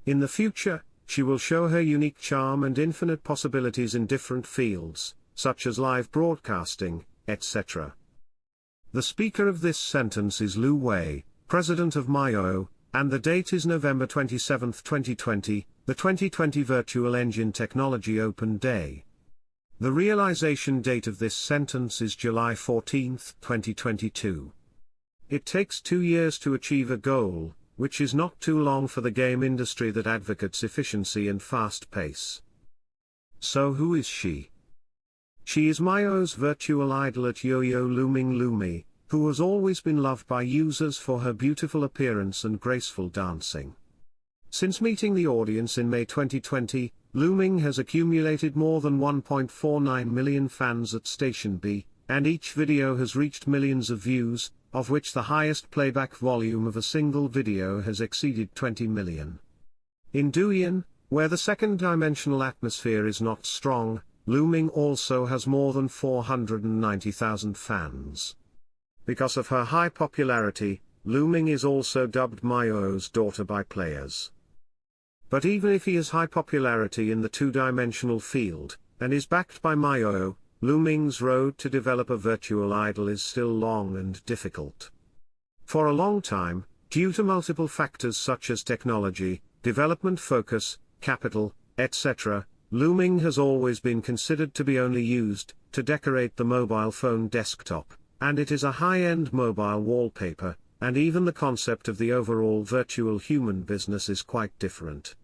In the future, she will show her unique charm and infinite possibilities in different fields, such as live broadcasting, etc. The speaker of this sentence is Lu Wei, president of Mihoyo, and the date is November 27, 2020, the 2020 Virtual Engine Technology Open Day. The realization date of this sentence is July 14, 2022. It takes 2 years to achieve a goal, which is not too long for the game industry that advocates efficiency and fast pace. So who is she? She is Mihoyo's virtual idol at Yo-Yo Looming Lumi, who has always been loved by users for her beautiful appearance and graceful dancing. Since meeting the audience in May 2020, Looming has accumulated more than 1.49 million fans at Station B, and each video has reached millions of views, of which the highest playback volume of a single video has exceeded 20 million. In Douyin, where the second-dimensional atmosphere is not strong, Looming also has more than 490,000 fans. Because of her high popularity, Looming is also dubbed Mihoyo's daughter by players. But even if he has high popularity in the two-dimensional field, and is backed by Mihoyo, Looming's road to develop a virtual idol is still long and difficult. For a long time, due to multiple factors such as technology, development focus, capital, etc., Looming has always been considered to be only used to decorate the mobile phone desktop, and it is a high-end mobile wallpaper, and even the concept of the overall virtual human business is quite different.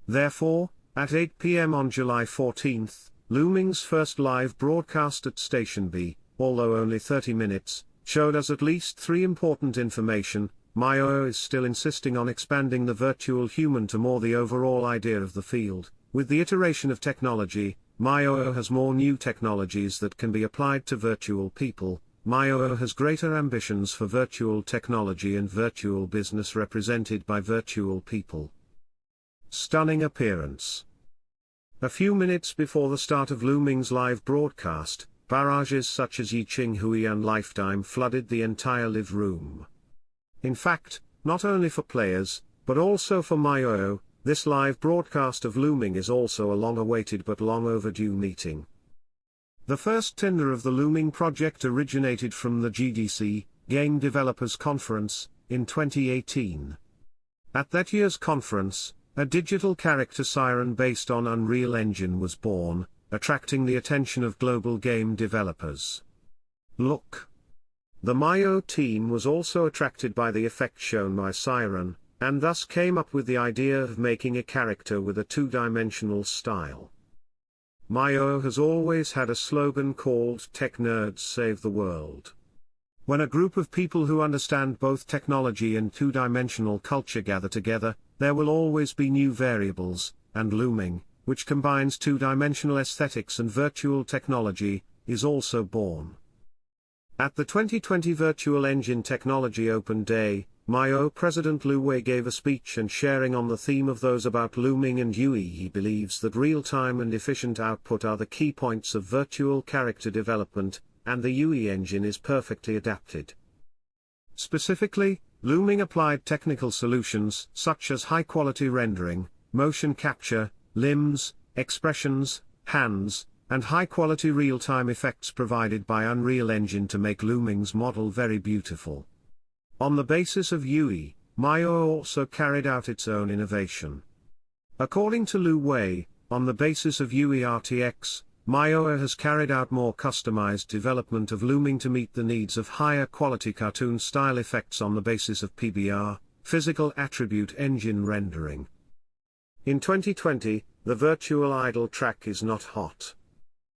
Therefore, at 8 p.m. on July 14, Looming's first live broadcast at Station B, although only 30 minutes, showed us at least 3 important information. Mihoyo is still insisting on expanding the virtual human to more the overall idea of the field. With the iteration of technology, Mihoyo has more new technologies that can be applied to virtual people. Mihoyo has greater ambitions for virtual technology and virtual business represented by virtual people. Stunning appearance. A few minutes before the start of Looming's live broadcast, barrages such as Yi Ching Hui and Lifetime flooded the entire live room. In fact, not only for players, but also for Mihoyo, this live broadcast of Looming is also a long-awaited but long-overdue meeting. The first tender of the Looming project originated from the GDC, Game Developers Conference, in 2018. At that year's conference, a digital character siren based on Unreal Engine was born, attracting the attention of global game developers. Look! The Mihoyo team was also attracted by the effect shown by Siren, and thus came up with the idea of making a character with a two-dimensional style. Mihoyo has always had a slogan called "Tech Nerds Save the World." When a group of people who understand both technology and two-dimensional culture gather together, there will always be new variables, and Looming, which combines two-dimensional aesthetics and virtual technology, is also born. At the 2020 Virtual Engine Technology Open Day, Mihoyo President Lu Wei gave a speech and sharing on the theme of those about Looming and UE. He believes that real-time and efficient output are the key points of virtual character development, and the UE engine is perfectly adapted. Specifically, Looming applied technical solutions such as high-quality rendering, motion capture, limbs, expressions, hands, and high-quality real-time effects provided by Unreal Engine to make Looming's model very beautiful. On the basis of UE, Mihoyo also carried out its own innovation. According to Lu Wei, on the basis of UE RTX, Mihoyo has carried out more customized development of Looming to meet the needs of higher quality cartoon-style effects on the basis of PBR, Physical Attribute Engine Rendering. In 2020, the virtual idol track is not hot.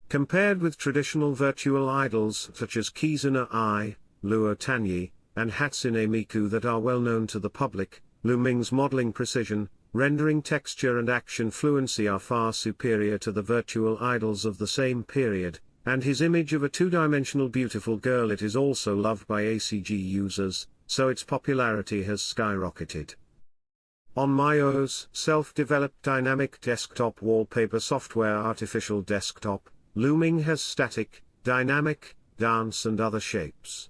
Compared with traditional virtual idols such as Kizuna Ai, Luo Tanyi, and Hatsune Miku that are well known to the public, Looming's modeling precision, rendering texture and action fluency are far superior to the virtual idols of the same period, and his image of a two-dimensional beautiful girl it is also loved by ACG users, so its popularity has skyrocketed. On Mihoyo's self-developed dynamic desktop wallpaper software Artificial Desktop, Looming has static, dynamic, dance and other shapes.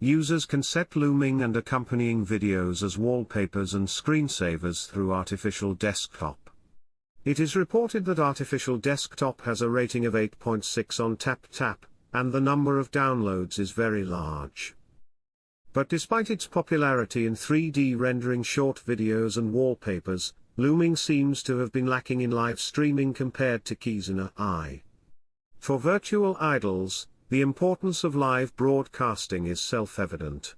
Users can set Looming and accompanying videos as wallpapers and screensavers through Artificial Desktop. It is reported that Artificial Desktop has a rating of 8.6 on TapTap, and the number of downloads is very large. But despite its popularity in 3D rendering short videos and wallpapers, Looming seems to have been lacking in live streaming compared to Kizuna AI. For virtual idols, the importance of live broadcasting is self-evident.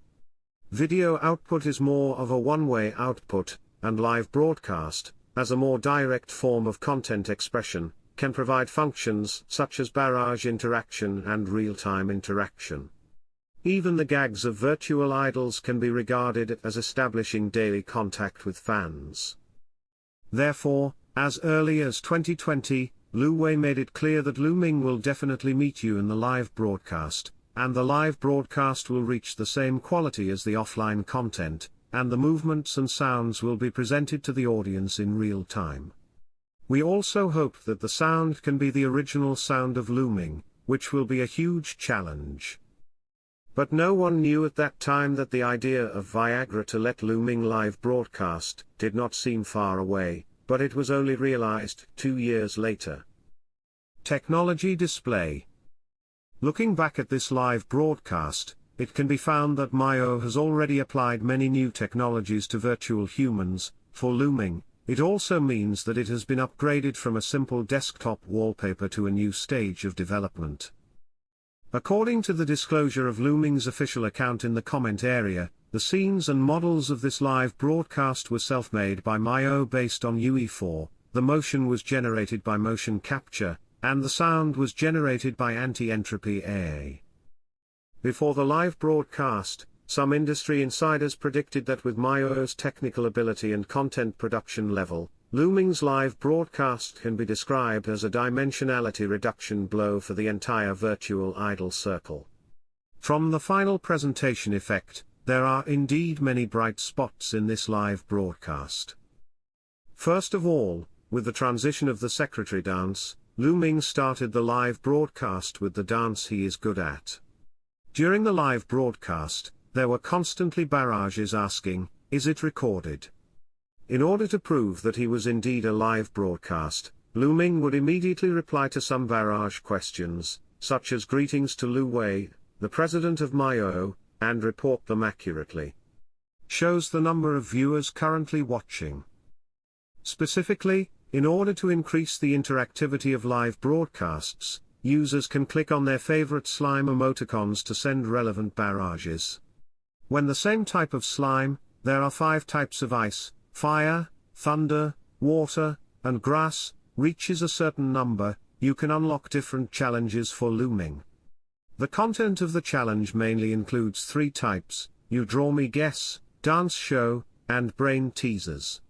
Video output is more of a one-way output, and live broadcast, as a more direct form of content expression, can provide functions such as barrage interaction and real-time interaction. Even the gags of virtual idols can be regarded as establishing daily contact with fans. Therefore, as early as 2020, Lu Wei made it clear that Looming will definitely meet you in the live broadcast, and the live broadcast will reach the same quality as the offline content, and the movements and sounds will be presented to the audience in real time. We also hope that the sound can be the original sound of Looming, which will be a huge challenge. But no one knew at that time that the idea of Viagra to let Looming live broadcast did not seem far away, but it was only realized 2 years later. Technology display. Looking back at this live broadcast, it can be found that Mihoyo has already applied many new technologies to virtual humans. For Looming, it also means that it has been upgraded from a simple desktop wallpaper to a new stage of development. According to the disclosure of Looming's official account in the comment area, the scenes and models of this live broadcast were self-made by Mihoyo based on UE4, the motion was generated by motion capture, and the sound was generated by anti-entropy AI. Before the live broadcast, some industry insiders predicted that with Mihoyo's technical ability and content production level, Looming's live broadcast can be described as a dimensionality reduction blow for the entire virtual idol circle. From the final presentation effect, there are indeed many bright spots in this live broadcast. First of all, with the transition of the secretary dance, Looming started the live broadcast with the dance he is good at. During the live broadcast, there were constantly barrages asking, "Is it recorded?" In order to prove that he was indeed a live broadcast, Looming would immediately reply to some barrage questions, such as "Greetings to Lu Wei, the president of Mihoyo," and report them accurately. Shows the number of viewers currently watching. Specifically, in order to increase the interactivity of live broadcasts, users can click on their favorite slime emoticons to send relevant barrages. When the same type of slime, there are 5 types of ice, fire, thunder, water, and grass, reaches a certain number, you can unlock different challenges for Looming. The content of the challenge mainly includes 3 types: You Draw Me Guess, Dance Show, and Brain Teasers.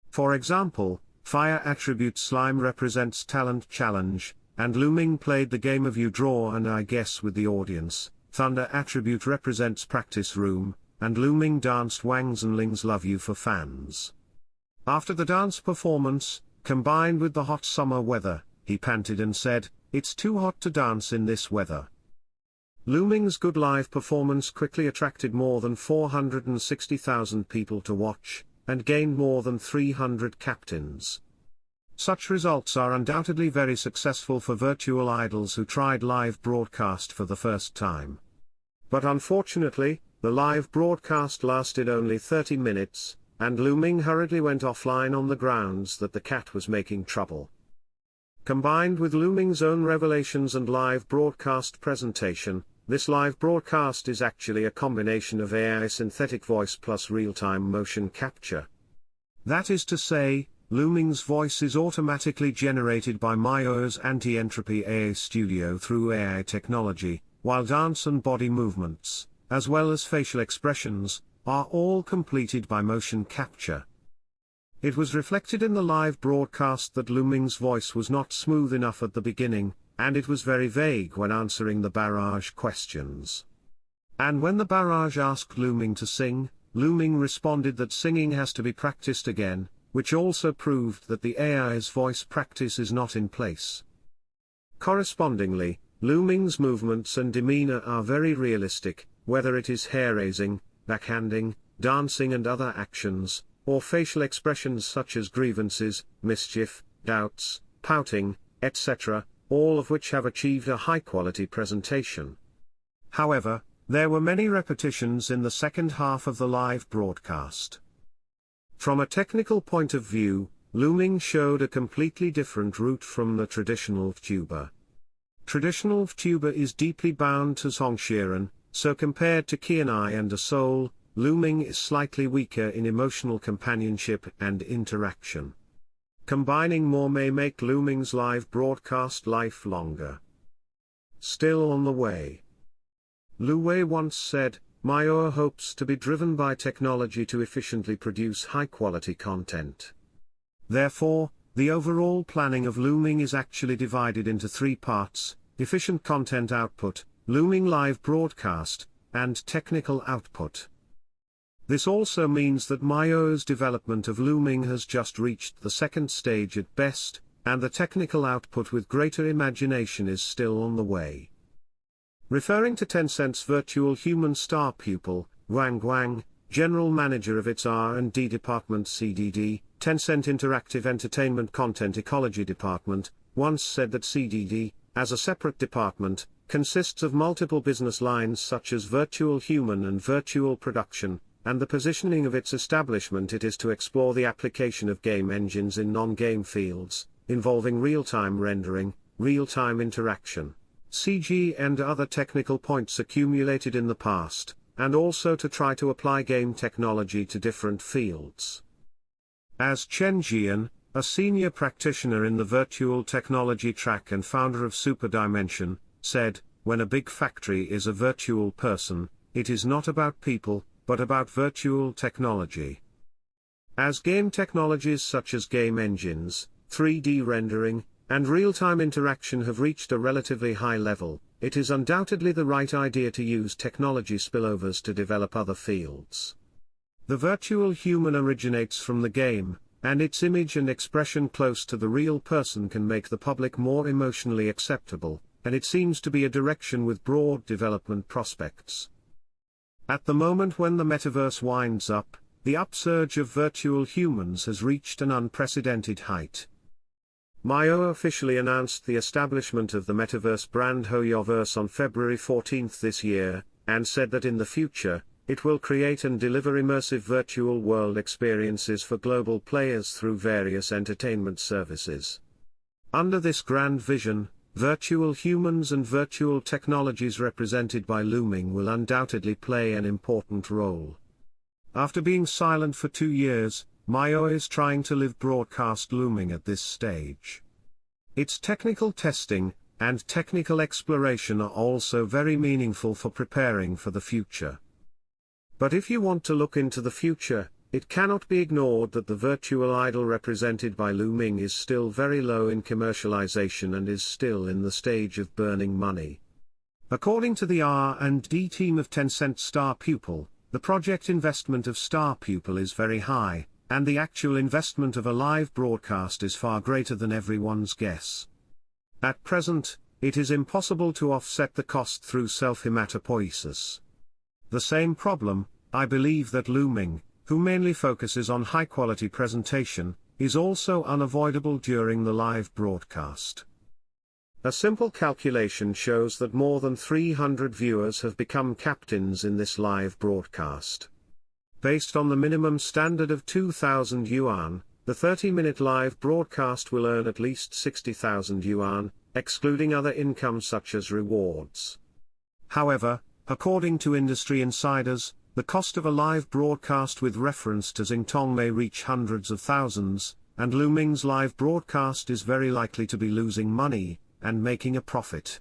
For example, Fire Attribute Slime represents Talent Challenge, and Looming played the game of You Draw and I Guess with the audience. Thunder Attribute represents Practice Room, and Looming danced Wangs and Ling's Love You for fans. After the dance performance, combined with the hot summer weather, he panted and said, "It's too hot to dance in this weather." Looming's good live performance quickly attracted more than 460,000 people to watch, and gained more than 300 captains. Such results are undoubtedly very successful for virtual idols who tried live broadcast for the first time. But unfortunately, the live broadcast lasted only 30 minutes, and Looming hurriedly went offline on the grounds that the cat was making trouble. Combined with Looming's own revelations and live broadcast presentation, this live broadcast is actually a combination of AI synthetic voice plus real-time motion capture. That is to say, Looming's voice is automatically generated by Mihoyo's anti-entropy AI studio through AI technology, while dance and body movements, as well as facial expressions, are all completed by motion capture. It was reflected in the live broadcast that Looming's voice was not smooth enough at the beginning, and it was very vague when answering the barrage questions. And when the barrage asked Looming to sing, Looming responded that singing has to be practiced again, which also proved that the AI's voice practice is not in place. Correspondingly, Looming's movements and demeanor are very realistic, whether it is hair-raising, backhanding, dancing and other actions, or facial expressions such as grievances, mischief, doubts, pouting, etc., all of which have achieved a high-quality presentation. However, there were many repetitions in the second half of the live broadcast. From a technical point of view, Looming showed a completely different route from the traditional VTuber. Traditional VTuber is deeply bound to Songshiren, so compared to Kianai and a Soul, Looming is slightly weaker in emotional companionship and interaction. Combining more may make Looming's live broadcast life longer. Still on the way. Lu Wei once said, Mihoyo hopes to be driven by technology to efficiently produce high-quality content. Therefore, the overall planning of Looming is actually divided into three parts: efficient content output, Looming live broadcast, and technical output. This also means that Mihoyo's development of Looming has just reached the second stage at best, and the technical output with greater imagination is still on the way. Referring to Tencent's virtual human star pupil, Wang Guang, general manager of its R&D department CDD, Tencent Interactive Entertainment Content Ecology Department, once said that CDD, as a separate department, consists of multiple business lines such as virtual human and virtual production, and the positioning of its establishment it is to explore the application of game engines in non-game fields, involving real-time rendering, real-time interaction, CG and other technical points accumulated in the past, and also to try to apply game technology to different fields. As Chen Jian, a senior practitioner in the virtual technology track and founder of Super Dimension, said, when a big factory is a virtual person, it is not about people, but about virtual technology. As game technologies such as game engines, 3D rendering, and real-time interaction have reached a relatively high level, it is undoubtedly the right idea to use technology spillovers to develop other fields. The virtual human originates from the game, and its image and expression close to the real person can make the public more emotionally acceptable, and it seems to be a direction with broad development prospects. At the moment when the metaverse winds up, the upsurge of virtual humans has reached an unprecedented height. Mihoyo officially announced the establishment of the metaverse brand Hoyoverse on February 14 this year, and said that in the future, it will create and deliver immersive virtual world experiences for global players through various entertainment services. Under this grand vision, virtual humans and virtual technologies represented by Looming will undoubtedly play an important role. After being silent for 2 years, Mihoyo is trying to live broadcast Looming at this stage. Its technical testing and technical exploration are also very meaningful for preparing for the future. But if you want to look into the future, it cannot be ignored that the virtual idol represented by Looming is still very low in commercialization and is still in the stage of burning money. According to the R&D team of Tencent Star Pupil, the project investment of Star Pupil is very high, and the actual investment of a live broadcast is far greater than everyone's guess. At present, it is impossible to offset the cost through self-hematopoiesis. The same problem, I believe that Looming, who mainly focuses on high-quality presentation, is also unavoidable during the live broadcast. A simple calculation shows that more than 300 viewers have become captains in this live broadcast. Based on the minimum standard of 2,000 yuan, the 30-minute live broadcast will earn at least 60,000 yuan, excluding other income such as rewards. However, according to industry insiders, the cost of a live broadcast with reference to Xingtong may reach hundreds of thousands, and Looming's live broadcast is very likely to be losing money, and making a profit.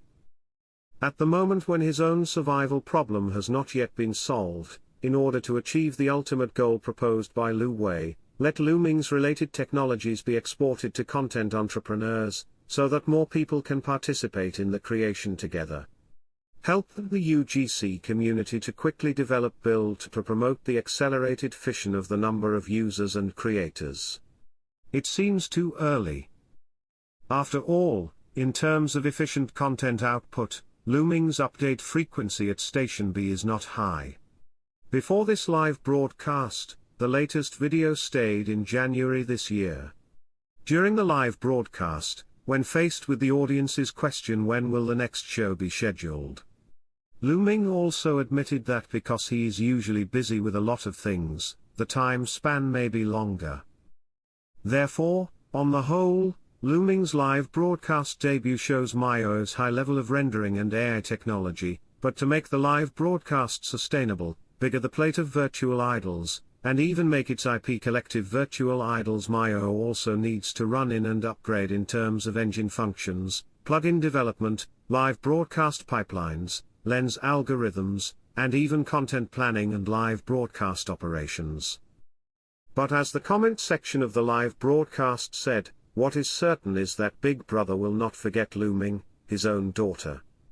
At the moment when his own survival problem has not yet been solved, in order to achieve the ultimate goal proposed by Lu Wei, let Looming's related technologies be exported to content entrepreneurs, so that more people can participate in the creation together. Help the UGC community to quickly build to promote the accelerated fission of the number of users and creators. It seems too early. After all, in terms of efficient content output, Luming's update frequency at Station B is not high. Before this live broadcast, the latest video stayed in January this year. During the live broadcast, when faced with the audience's question when will the next show be scheduled, Luming also admitted that because he is usually busy with a lot of things, the time span may be longer. Therefore, on the whole, Luming's live broadcast debut shows Mihoyo's high level of rendering and AI technology, but to make the live broadcast sustainable, bigger the plate of virtual idols, and even make its IP collective virtual idols, Mihoyo also needs to run in and upgrade in terms of engine functions, plugin development, live broadcast pipelines, lens algorithms, and even content planning and live broadcast operations. But as the comment section of the live broadcast said, what is certain is that Big Brother will not forget Luming, his own daughter.